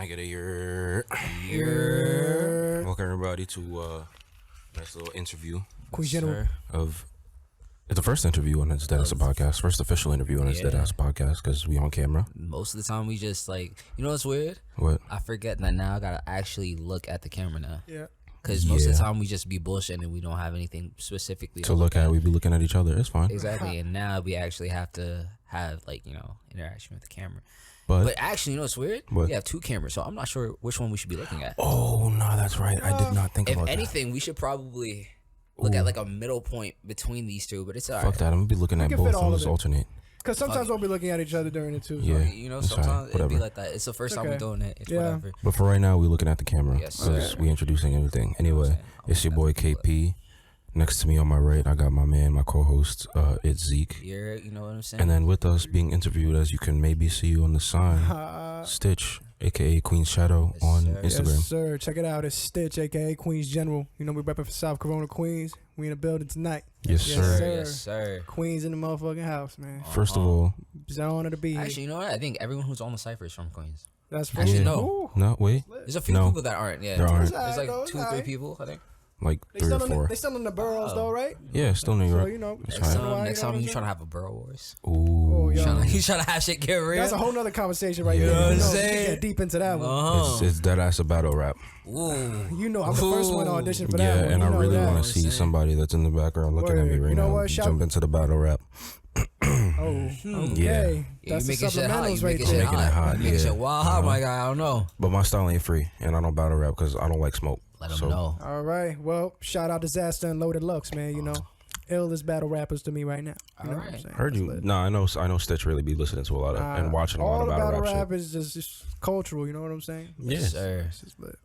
I get a year? Welcome everybody to nice little interview. Queen's General Of it's the first interview on this Deadass podcast, first official interview on this Deadass podcast because we on camera. Most of the time we just like, you know what's weird? What? I forget that now I gotta actually look at the camera now. Yeah. Because most of the time we just be bullshitting and we don't have anything specifically to look at. We be looking at each other. It's fine. Exactly. And now we actually have to have like, you know, interaction with the camera. But actually, you know what's weird? What? We have two cameras, so I'm not sure which one we should be looking at. Oh no, that's right. I did not think about that. If anything, we should probably look at like a middle point between these two, but it's alright. Fuck that. I'm gonna be looking at both and just alternate. Because sometimes we'll be looking at each other during it too. So. Yeah. You know, sometimes it'll be like that. It's the first time we're doing it. It's whatever. But for right now, we're looking at the camera because we introducing everything. Anyway, it's your boy KP. Next to me on my right, I got my man, my co-host, it's Zeke. Yeah, you know what I'm saying? And then with us being interviewed, as you can maybe see on the sign, Stitch, a.k.a. Queen's Shadow on Instagram. Yes, sir. Check it out. It's Stitch, a.k.a. Queen's General. You know, we repping for South Corona, Queens. We in the building tonight. Yes, sir. Yes, sir. Queens in the motherfucking house, man. First of all, it's an honor to be here. Actually, you know what? I think everyone who's on the cipher is from Queens. That's actually no. No, wait. There's a few people that aren't. Yeah, there aren't. There's like 2 or 3 people, I think. Like 3 or 4. They still in the boroughs though, right? Yeah, still New York. So, you know, next time you trying to have a borough wars. Ooh. You trying to have shit get real. That's a whole nother conversation right there. You know what I'm saying? Get deep into that one. It's Deadass a battle rap. Ooh. You know, I'm the first one to audition for that Yeah, one. and I You know really that. want to see somebody that's in the background looking at me right now. Jump into the battle rap. Okay. Yeah. That's the making shit hot. supplementals You right making there. shit hot. Yeah. Making shit wild hot, my guy. I don't know. But my style ain't free, and I don't battle rap because I don't like smoke. Let them know. All right. Well, shout out Disaster and Loaded Lux, man. You know, illest battle rappers to me right now. You know what I'm saying? Heard you. No, I know Stitch really be listening to a lot of and watching a lot of battle rap shit. is just cultural. You know what I'm saying? Yes, sir. It's just lit.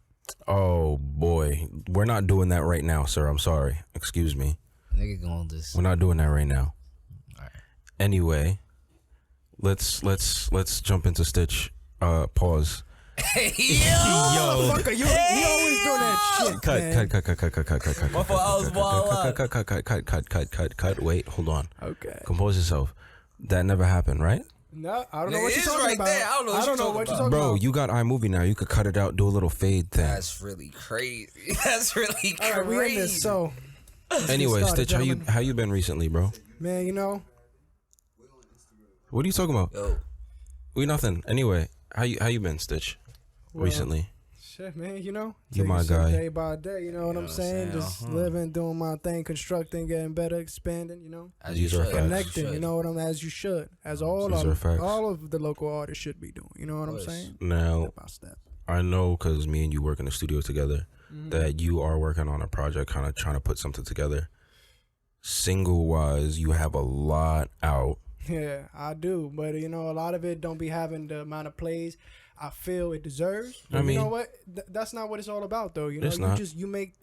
Oh boy, we're not doing that right now, sir. I'm sorry. Excuse me. Nigga going this. We're not doing that right now. All right. Anyway, let's jump into Stitch. Pause. Hey, yo, motherfucker, you always doing that shit. Cut. Wait, hold on. Okay. Compose yourself. That never happened, right? No, I don't know what you're talking about. There. I don't know what you're talking about. Bro, you got iMovie now. You could cut it out, do a little fade thing. That's really crazy. That's really crazy. All right, we in this, so. Anyway, started, Stitch, how you been recently, bro? Man, you know. What are you talking about? Yo. We nothing. Anyway, how you been, Stitch? Recently. Shit, man, you know. You my guy. Day by day, you know what I'm saying? Just living, doing my thing, constructing, getting better, expanding, you know. These are facts. Connecting, you know what I'm as you should. As all of the local artists should be doing. You know what I'm saying? Now, Step by step. I know because me and you work in the studio together that you are working on a project, kind of trying to put something together. Single wise, you have a lot out. Yeah, I do, but you know, a lot of it don't be having the amount of plays I feel it deserves. But you know what? That's not what it's all about, though. You know, you make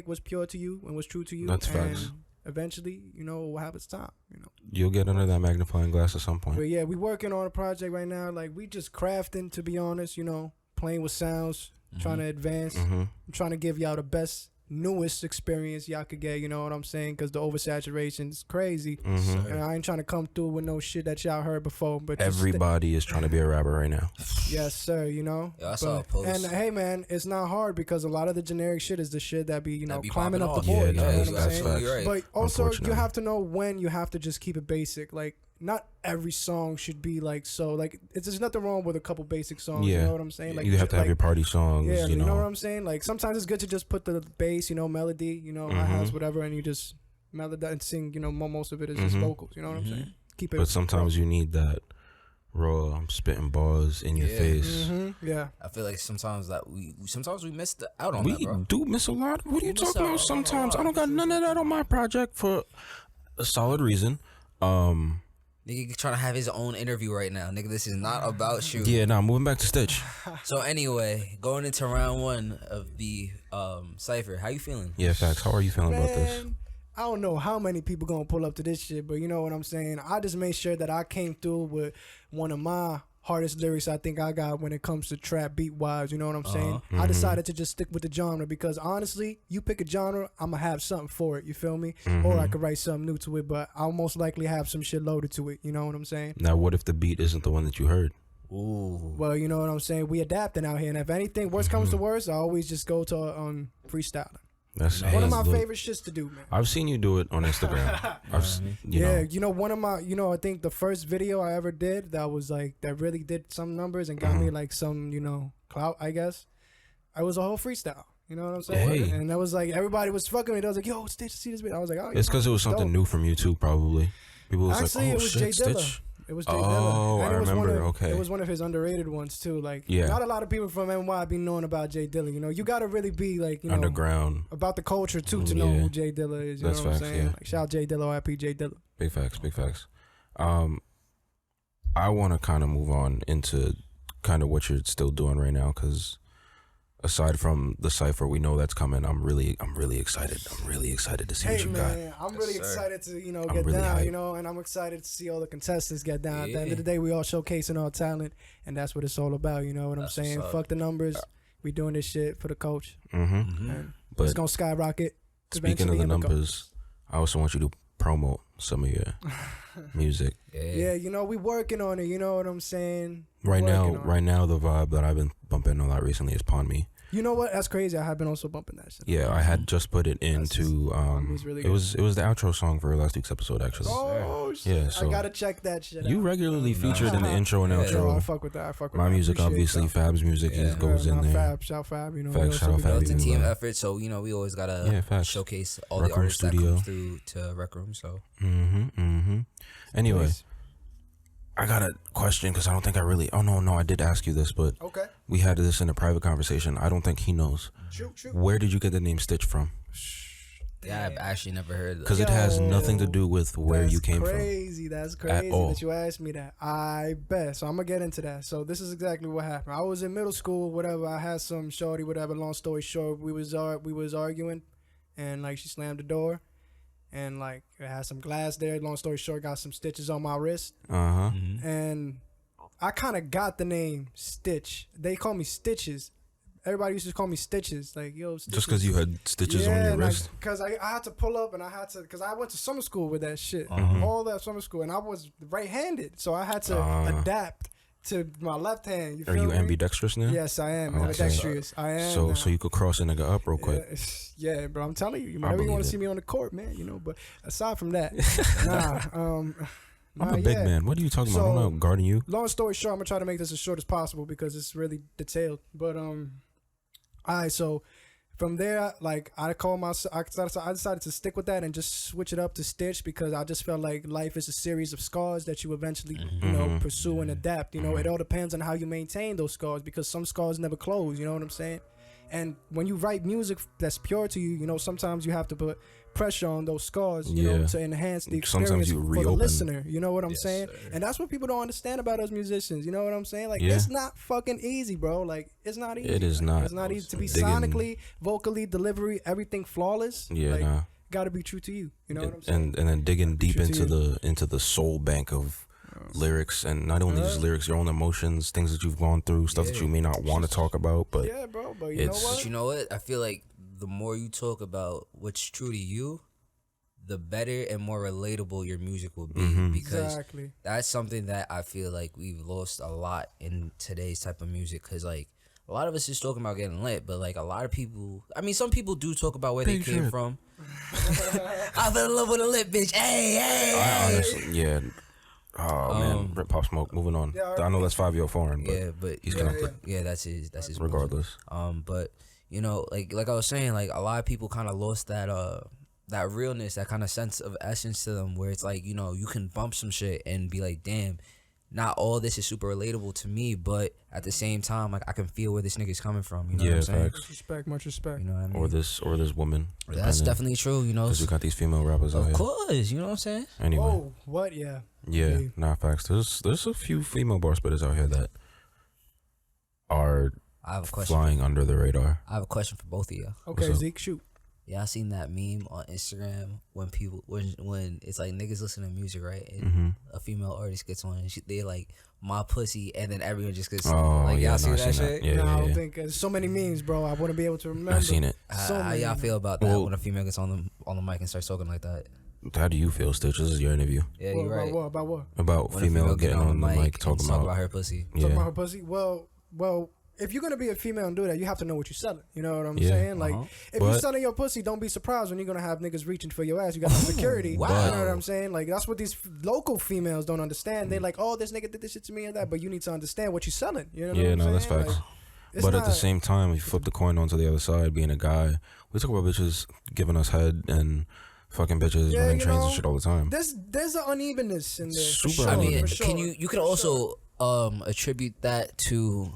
what's pure to you and what's true to you. That's facts. Eventually, you know, we'll have its time. You know, you'll get under that magnifying glass at some point. But yeah, we working on a project right now. Like we just crafting, to be honest. You know, playing with sounds, trying to advance. I'm trying to give y'all the best, newest experience y'all could get, you know what I'm saying? Because the oversaturation is crazy. And I ain't trying to come through with no shit that y'all heard before. But everybody is trying to be a rapper right now. Yes, sir, you know? Yeah, I saw a post. And hey, man, it's not hard because a lot of the generic shit is the shit that be, you know, climbing up the board. Yeah, you know what I'm saying? Right. But also, you have to know when you have to just keep it basic. Like, not every song should be like so. Like, there's nothing wrong with a couple basic songs. Yeah. You know what I'm saying? Like, you have to have your party songs. Yeah, you know what I'm saying? Like, sometimes it's good to just put the bass, you know, melody, you know, hi-hats, whatever, and you just melody and sing. You know, most of it is just vocals. You know what I'm saying? Keep it. But sometimes you need that raw. I'm spitting bars in your face. Yeah. I feel like sometimes we missed out on we that, bro. do miss a lot. What are you talking about? Sometimes I don't got none of that on my project for a solid reason. Nigga trying to have his own interview right now. Nigga, this is not about you. Yeah, nah, moving back to Stitch. So anyway, going into round 1 of the cipher, how you feeling? Yeah, facts. How are you feeling about this? I don't know how many people gonna pull up to this shit, but you know what I'm saying? I just made sure that I came through with one of my hardest lyrics I think I got when it comes to trap beat wise. You know what I'm saying? I decided to just stick with the genre because honestly, you pick a genre, I'm gonna have something for it. You feel me? Or I could write something new to it, but I'll most likely have some shit loaded to it. You know what I'm saying? Now, what if the beat isn't the one that you heard? Ooh. Well, you know what I'm saying. We adapting out here, and if anything worse comes to worse, I always just go to freestyling. That's One of my look, favorite shits to do, man. I've seen you do it on Instagram. You know, one of my, I think the first video I ever did that was like that really did some numbers and got me like some, clout, I guess. I was a whole freestyle. You know what I'm saying? Hey. And that was like everybody was fucking with me. I was like, "Yo, Stitch, see this video?" I was like, "Oh, It's because it was something new from you too, probably. People was Actually, like, it "Oh was shit, Jay Dilla. Stitch." It was Jay Dilla. Oh, And I it was remember. Okay. It Okay. was one of his underrated ones too. Like, Yeah. not a lot of people from NY be knowing about Jay Dilla. You know, you got to really be like, Underground. about the culture too to know who Jay Dilla is. You That's know what facts, I'm saying? yeah. Like, shout out Jay Dilla, RIP Jay Dilla. Big facts. Big facts. I want to kind of move on into kind of what you're still doing right now, because aside from the cipher we know that's coming, I'm really excited. I'm really excited to see what you got. I'm really excited to get really down, hyped. and I'm excited to see all the contestants get down. At the end Yeah. of the day, we all showcasing our talent, and that's what it's all about. You know what I'm That's saying? what's up. Fuck the numbers. We doing this shit for the coach. Mm-hmm. And But it's gonna skyrocket. speaking of eventually the and become- numbers, I also want you to promote some of your music. Yeah, we working on it. You know what I'm saying? Right Working on now, the vibe that I've been bumping a lot recently is Pawn Me. You know what? That's crazy. I have been also bumping that shit. Yeah, I had just put it into Me's really it was the outro song for last week's episode actually. Oh shit! Yeah, so I gotta check that shit. You out. regularly featured in the intro and Yeah. Yo, I outro. fuck with that. I fuck with My that. music, Appreciate obviously, that. Fab's music goes in there. Fab, shout Fab. Facts, we also shout out be Fab, doing It's a you team know. effort, so we always gotta Yeah, facts. showcase all Rec the Room artists that Studio. come through to Rec Room. So Anyway, Please. I got a question because I don't think I really. Oh no, I did ask you this, but Okay. we had this in a private conversation. I don't think he knows. Shoot. Where did you get the name Stitch from? yeah, I've actually never heard of Because that. it has nothing to do with where you came from. That's crazy all. that you asked me that. I bet. So I'm gonna get into that. So this is exactly what happened. I was in middle school, whatever. I had some shorty, whatever. Long story short, we was arguing, and like she slammed the door, and like it had some glass there. Long story short, got some stitches on my wrist, and I kind of got the name Stitch. They call me Stitches. Everybody used to call me Stitches. Like, yo, Stitches. Just because you had stitches on your wrist. Because I had to pull up and I had to, because I went to summer school with that shit. All that summer school. And I was right-handed. So I had to adapt to my left hand. You Are feel you me? ambidextrous now? Yes, I am. Okay. Ambidextrous. I am. So now. so you could cross a nigga up real quick. Yeah, bro. I'm telling you. Whenever you want believe to it. see me on the court, man, But aside from that, I'm a big man. What are you talking about? I'm not guarding you. Long story short, I'm gonna try to make this as short as possible because it's really detailed. But all right, so from there, like I decided to stick with that and just switch it up to Stitch because I just felt like life is a series of scars that you eventually, pursue and adapt. It all depends on how you maintain those scars because some scars never close. You know what I'm saying? And when you write music that's pure to you, sometimes you have to put pressure on those scars, to enhance the experience Sometimes you for the reopen. listener. You know what I'm Yes, saying? sir. And that's what people don't understand about us musicians. You know what I'm saying? Like, Yeah. it's not fucking easy, bro. Like, it's not easy. It is Like, not. It's not easy to be Digging- sonically, vocally, delivery, everything flawless. Yeah, like, nah. gotta be true to you. You know what I'm saying? And then digging deep True to into the soul bank of lyrics, and not only just lyrics, your own emotions, things that you've gone through, stuff that you may not want to talk about, but Yeah, bro. But you know it's- what? But you know what? I feel like the more you talk about what's true to you, the better and more relatable your music will be. Because Exactly. that's something that I feel like we've lost a lot in today's type of music. Because, like, a lot of us is talking about getting lit, but, like, a lot of people, I mean, some people do talk about where they came from. I fell in love with a lit bitch. Hey. I honestly, yeah. Oh man, Rip Pop Smoke. Moving on. Yeah, I know that's 5-year foreign, but Yeah, but he's yeah, gonna put yeah, that's his regardless. But like I was saying, like a lot of people kind of lost that realness, that kind of sense of essence to them, where it's like, you can bump some shit and be like, damn, not all this is super relatable to me, but at the same time, like I can feel where this nigga's coming from. You know what I'm saying? facts. Much respect. You know what I mean? Or this woman. That's definitely true. Because we got these female rappers out Of here. course, you know what I'm saying? Anyway, Oh, what? Yeah. yeah, nah, facts. There's a few female bar spitters out here that are I have a question. flying under the radar. I have a question for both of y'all. Okay, up? Zeke, shoot. Yeah, I seen that meme on Instagram when it's like niggas listen to music, right? And Mm-hmm. a female artist gets on and they like my pussy, and then everyone just gets Oh, like, yeah, y'all see no, I that seen shit? that. Yeah, I don't yeah. think there's so many memes, bro. I wouldn't be able to remember. I seen it. So How many y'all memes. feel about that Well- when a female gets on the mic and starts talking like that? How do you feel, Stitch? This is your interview. Yeah, you're right. About what? About When a female getting on the mic and talking talk about her pussy. Talking about yeah. her pussy? Well, if you're gonna be a female and do that, you have to know what you're selling. You know what I'm Yeah. saying? Like, if But- you're selling your pussy, don't be surprised when you're gonna have niggas reaching for your ass. You got the security. Wow. You know what I'm saying? Like, that's what these local females don't understand. They're like, oh, this nigga did this shit to me and that, but you need to understand what you're selling. You know what Yeah, I'm no, that's saying? facts. Like, it's But at the not- same time, if you flip the coin onto the other side, being a guy, we talk about bitches giving us head and fucking bitches Yeah, running you trains know, and shit all the time. there's an unevenness in there. For Super sure, I mean, for sure. can you could For also sure. attribute that to,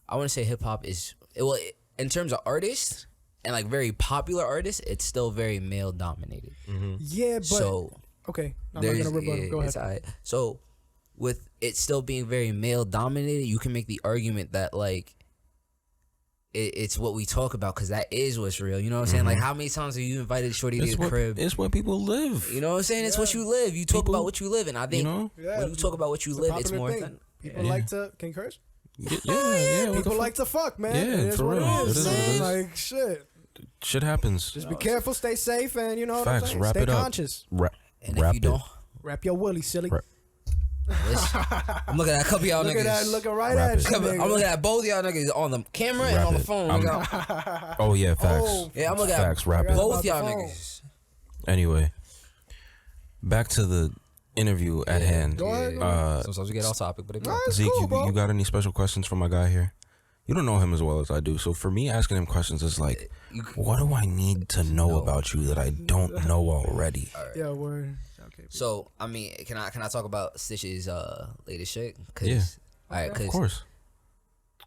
I want to say hip hop is, well, in terms of artists and like very popular artists, it's still very male dominated. Yeah, but So okay, I'm not there's, gonna rebuttal. Go it's ahead. alright. So with it still being very male dominated, you can make the argument that like it's what we talk about because that is what's real. You know what I'm saying? Like, how many times have you invited Shorty to It's your what, crib? it's what people live. You know what I'm saying? It's what you live. You talk People- about what you live, and I think you know? Yeah, when you talk about what you It's a live, it's popular more thing. than People Yeah. like to. Can you curse? Yeah, yeah. What the People fuck? like to fuck, man. Yeah, it is for what real. it It is. is what it is. Like shit. Shit happens. Just be careful, stay safe, and you know what I'm Facts. saying. Wrap Stay it up. conscious. And Wrap if you don't, Wrap your willy, silly. Wrap- listen, I'm looking at a couple of y'all Look niggas. at that, looking right Wrap at it. you. I'm nigga. looking at both y'all niggas on the camera and Wrap on the it. phone. I'm- nigga. Oh yeah, facts. Oh, Yeah, I'm looking Facts. at Wrap it. both About the y'all phone. niggas. Anyway, back to the interview at hand. Go ahead. Sometimes we get off topic, but it Nah, it's Zeke, cool, bro. you got any special questions for my guy here? You don't know him as well as I do, so for me asking him questions is like, what do I need to know about you that I don't know already? Yeah, word. Okay. So I mean, can I talk about Stitch's latest shit? Cause, Yeah. All right, Of because course.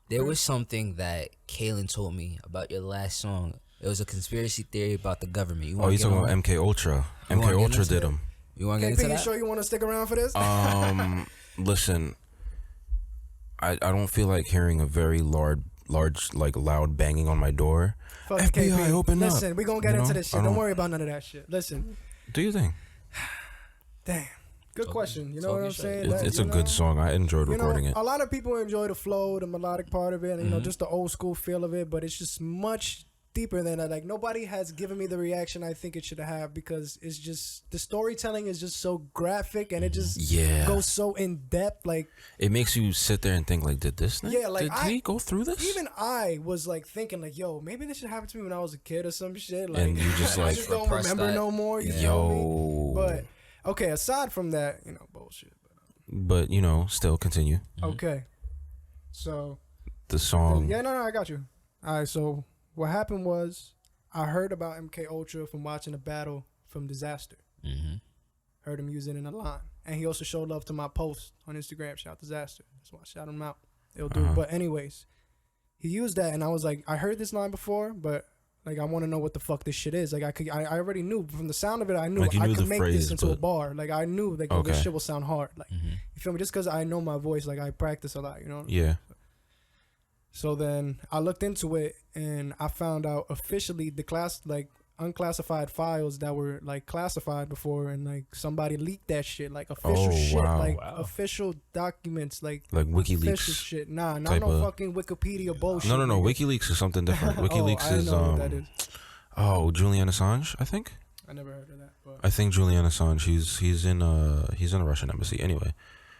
there was something that Kaylin told me about your last song. It was a conspiracy theory about the government. You Oh, you talking about MK Ultra? MK wanna get Ultra into did it? him. You want to get KP, into you that? sure you want to stick around for this? Listen, I don't feel like hearing a very large like loud banging on my door. Fuck FBI, KP. open up. Listen, we gonna get You into know? this I shit. Don't don't- worry about none of that shit. Listen, Do you think? damn, good question. You know talk what your I'm shit. saying? It's, That, it's you a good know, song. I enjoyed You know, recording it. a lot of people enjoy the flow, the melodic part of it, and you know, just the old school feel of it. But it's just much deeper than that. Like nobody has given me the reaction I think it should have because it's just the storytelling is just so graphic and it just Yeah. goes so in depth. Like It makes you sit there and think like, did this? Yeah, like, did he go through this? even I was like thinking like, yo, maybe this should happen to me when I was a kid or some shit. Like And you just I like, just don't repress remember that. no more. You Yeah. feel me? yo. But okay, aside from that, you know, bullshit. But you know, still continue. Okay, so The song. yeah, no, I got you. All right, so what happened was I heard about MK Ultra from watching a battle from Disaster. Mm-hmm. Heard him use it in a line, and he also showed love to my post on Instagram. Shout Disaster. That's why I shout him out. It'll do. But anyways, he used that, and I was like, I heard this line before, but like I want to know what the fuck this shit is. Like I already knew from the sound of it. I knew Like, you I knew could the make phrase, this into a but- bar. Like I knew like oh, this Okay. shit will sound hard. Like you feel me? Just because I know my voice, like I practice a lot. You know. Yeah. So then I looked into it and I found out officially the unclassified files that were like classified before and like somebody leaked that shit like official Oh, shit wow. like Wow. official documents like Like official WikiLeaks. shit. Nah, not type no of- fucking Wikipedia bullshit. No, nigga. WikiLeaks is something different. Oh, WikiLeaks I is know what that is. Julian Assange, I think. I never heard of that. But I think Julian Assange. He's in a Russian embassy. Anyway,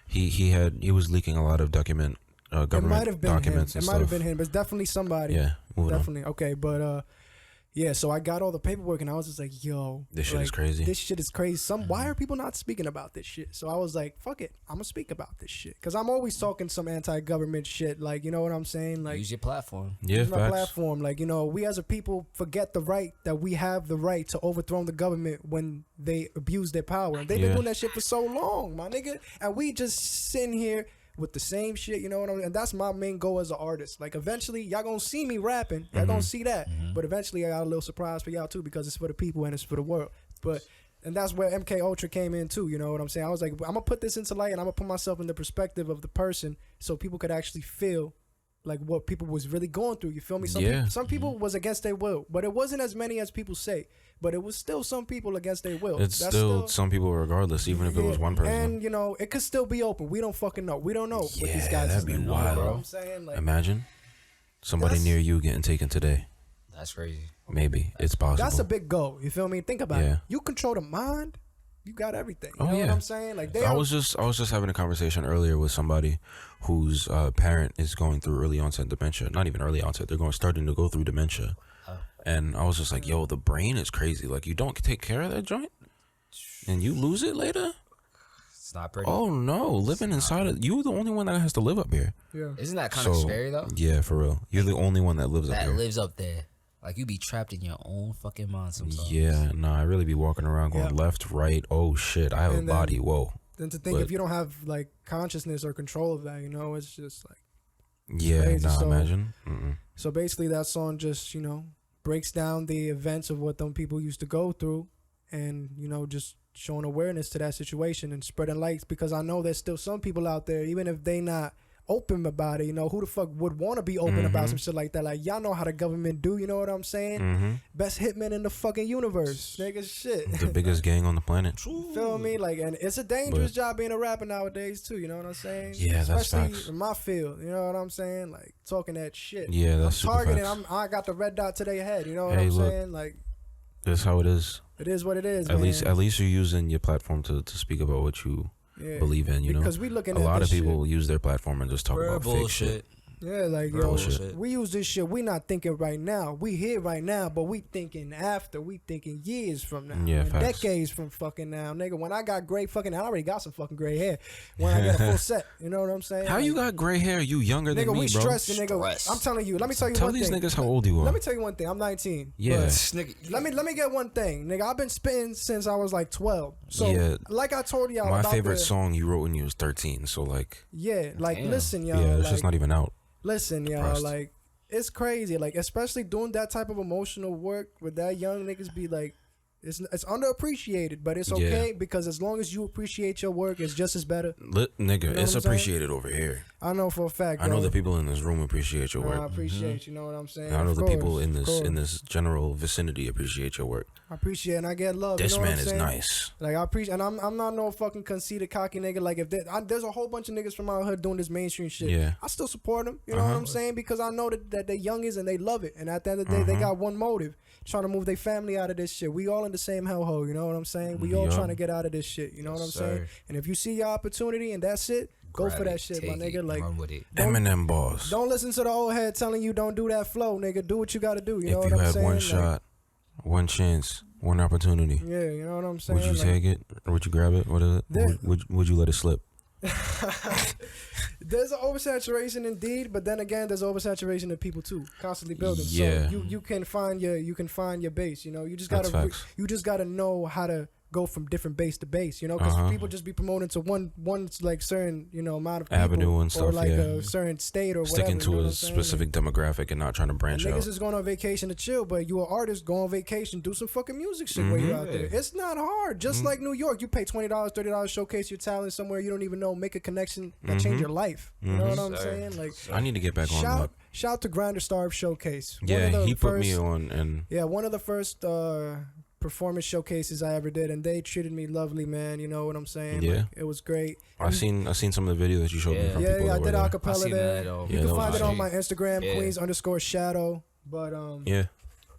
he was leaking a lot of government it might have been him. documents It and might have stuff. been him, but it's definitely somebody. Yeah, moving on. Definitely. Okay, but yeah, so I got all the paperwork and I was just like, yo, This shit like, is crazy. This shit is crazy. Why are people not speaking about this shit? So I was like, fuck it, I'm gonna speak about this shit because I'm always talking some anti-government shit. Like, you know what I'm saying? Like, Use your platform. Yeah, use my facts. platform. Like, you know, we as a people forget the right that we have the right to overthrow the government when they abuse their power. And they've been Yeah. doing that shit for so long, my nigga. And we just sitting here with the same shit, you know what I mean? And that's my main goal as an artist. Like, eventually, y'all gonna see me rapping. Y'all gonna see that. But eventually, I got a little surprise for y'all, too, because it's for the people and it's for the world. And that's where MK Ultra came in, too, you know what I'm saying? I was like, I'm gonna put this into light and I'm gonna put myself in the perspective of the person so people could actually feel like what people was really going through. You feel me? Yeah. Some people was against their will, but it wasn't as many as people say. But it was still some people against their will. It's That's still some people, regardless, even if it was yeah, one person. And you know, it could still be open. We don't fucking know. We don't know what these Yeah, guys that'd is be doing, wild. You know what I'm saying? Like, Imagine somebody That's- near you getting taken today. That's crazy. Maybe it's possible. that's a big goal. You feel me? Think about Yeah. it. You control the mind you got everything. You Oh, know yeah. what I'm saying? Like I was just having a conversation earlier with somebody whose parent is going through early onset dementia. Not even early onset. They're starting to go through dementia. And I was just like, yo, the brain is crazy. Like, you don't take care of that joint and you lose it later? It's not pretty. Oh, no. Living inside it. You're the only one that has to live up here. Yeah. Isn't that kind of scary, though? Yeah, for real. You're the only one that lives up That here. lives up there. Like, you be trapped in your own fucking mind sometimes. Yeah, I really be walking around going left, right. Oh, shit. I have a body. Whoa. Then to think if you don't have, like, consciousness or control of that, you know, it's just, like, Yeah, crazy. So, imagine. So basically that song just, you know, breaks down the events of what them people used to go through and, you know, just showing awareness to that situation and spreading lights, because I know there's still some people out there, even if they not open about it, you know, who the fuck would want to be open about some shit like that? Like, y'all know how the government do, you know what I'm saying? Best hitmen in the fucking universe, nigga, shit. The biggest gang on the planet. Feel me? Like, and it's a dangerous job being a rapper nowadays too, you know what I'm saying? Yeah, that's especially facts. in my field, you know what I'm saying? Like, talking that shit. Yeah, that's I'm super targeting, facts. I got the red dot to their head, you know what Hey, I'm look. saying? Like, That's how it is. it is what it is, At man. least you're using your platform to speak about what you believe in, you know? Because we looking a at lot of this people use their platform and just talk Real about fake bullshit. shit. Yeah, like, yo, Bullshit. we use this shit. We not thinking right now. We here right now, but we thinking after. We thinking years from now. Yeah, and facts. decades from fucking now. Nigga, when I got gray fucking, I already got some fucking gray hair. When I get a full set, you know what I'm saying? How Like, you got gray hair? You younger than nigga, me, we bro. stressing, nigga. Stress. I'm telling you. Let me tell you Tell one these thing. niggas how old you are. Let me tell you one thing. I'm 19. Yeah. but Nigga, Let me get one thing, nigga. I've been spitting since I was like 12. So, Yeah. like I told y'all, My about favorite the, song you wrote when you was 13. So, like, Yeah, like Damn. listen, y'all. yeah, it's like, just not even out. Listen, y'all, Impressed. like, it's crazy. Like, especially doing that type of emotional work with that young niggas be like, it's underappreciated, but it's okay because as long as you appreciate your work, it's just as better. Nigga, know it's what I'm saying? appreciated over here. I know for a fact. I know bro. the people in this room appreciate your I work. appreciate, you know what I'm saying? I know Of the course, people in of this course. general vicinity appreciate your work. I appreciate and I get love. This you know what man I'm is saying? nice. Like, I appreciate, and I'm not no fucking conceited cocky nigga. Like, if there's a whole bunch of niggas from our hood doing this mainstream shit, Yeah. I still support them. You know what I'm saying? Because I know that they're youngins and they love it. And at the end of the day, they got one motive: trying to move their family out of this shit. We all in the same hellhole. You know what I'm saying? We all Yeah. trying to get out of this shit. You know what I'm saying? sir. And if you see your opportunity and that's it, go grab for that it, shit, my take nigga. it, Like, run with it. Eminem boss. don't listen to the old head telling you don't do that flow, nigga. Do what you got to do. You know If what you I'm had saying? one Like, shot, one chance, one opportunity, yeah, you know what I'm saying? would you Like, take it or would you grab it? What is it? There- Would you let it slip? There's an oversaturation indeed, but then again, there's oversaturation of people too, constantly building. Yeah. So you can find your base. You know, you just That's gotta facts. you just gotta know how to go from different base to base. You know, because people just be promoting to one like certain amount of people Avenue and or stuff, like yeah. a certain state or Sticking whatever. to you know a what I'm saying? specific demographic and not trying to branch Niggas out. is going on vacation to chill, but you an artist, go on vacation, do some fucking music shit while you out there. It's not hard. Just like New York, you pay $20, $30, showcase your talent somewhere you don't even know, make a connection that change your life. You know what I'm saying? Like, I need to get back on that. shout to Grinder Starve Showcase. One Yeah, of the he put first- me on, and Yeah, one of the first performance showcases I ever did, and they treated me lovely, man. You know what I'm saying? Yeah. Like, it was great. I seen some of the videos that you showed me from Yeah, people I that were did there. I acapella seen there. that, You Yeah, can that find was it on sick. my Instagram, Yeah. Queens_shadow. But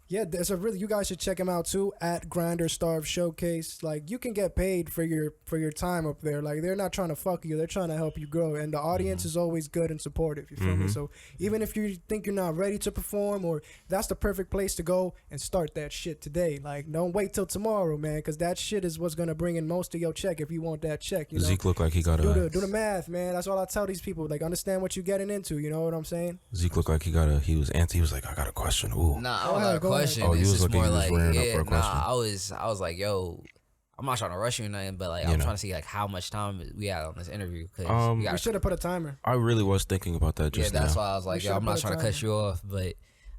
yeah, there's a really, you guys should check him out too at Grinder Starve Showcase. Like, you can get paid for your time up there. Like, they're not trying to fuck you, they're trying to help you grow, and the audience is always good and supportive. You feel me? So even if you think you're not ready to perform, or that's the perfect place to go and start that shit today. Like, don't wait till tomorrow, man, because that shit is what's gonna bring in most of your check if you want that check. You know? Zeke looked like he got do a. the math, man. That's all I tell these people. Like, understand what you're getting into. You know what I'm saying? Zeke looked like he got a. He was like, I got a question. Ooh. Nah, I Go don't ahead, got a go ahead. question. Oh, you It's was just looking- more you was like, rearing up yeah, for a question. I was like, yo, I'm not trying to rush you or nothing, but like, You I'm know. trying to see like how much time we had on this interview. Cause we We got, should have put a timer. I really was thinking about that yeah, just that's now. why I was like, We yo, I'm should've not put a trying to timer. cut you off, but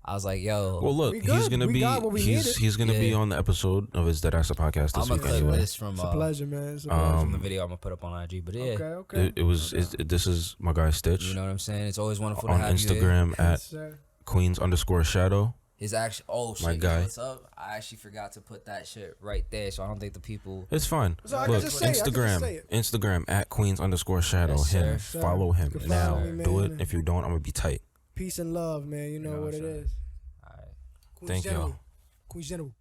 I was like, yo, Well, look, We he's good. gonna We be got what we needed. he's gonna be Yeah. on the episode of his Deadass podcast this I'm gonna week clip anyway. this from It's a pleasure, man. It's a pleasure. from the video I'm gonna put up on IG. But yeah, Okay. This is my guy Stitch you know what I'm saying. It's always wonderful on to have you here. Instagram Yes, at sir. Queens_shadow. His actual My shit, guy. what's up? I actually forgot to put that shit right there, so I don't think the people. It's fine. So I can Look, just say it, I can just say Instagram at Queens_shadow. Yes, him. sir. Follow him You can now. follow me, Do man. it. If you don't, I'm gonna be tight. Peace and love, man. You know know what what it I'm is. All right. Queen's Thank y'all. General. Queen's General.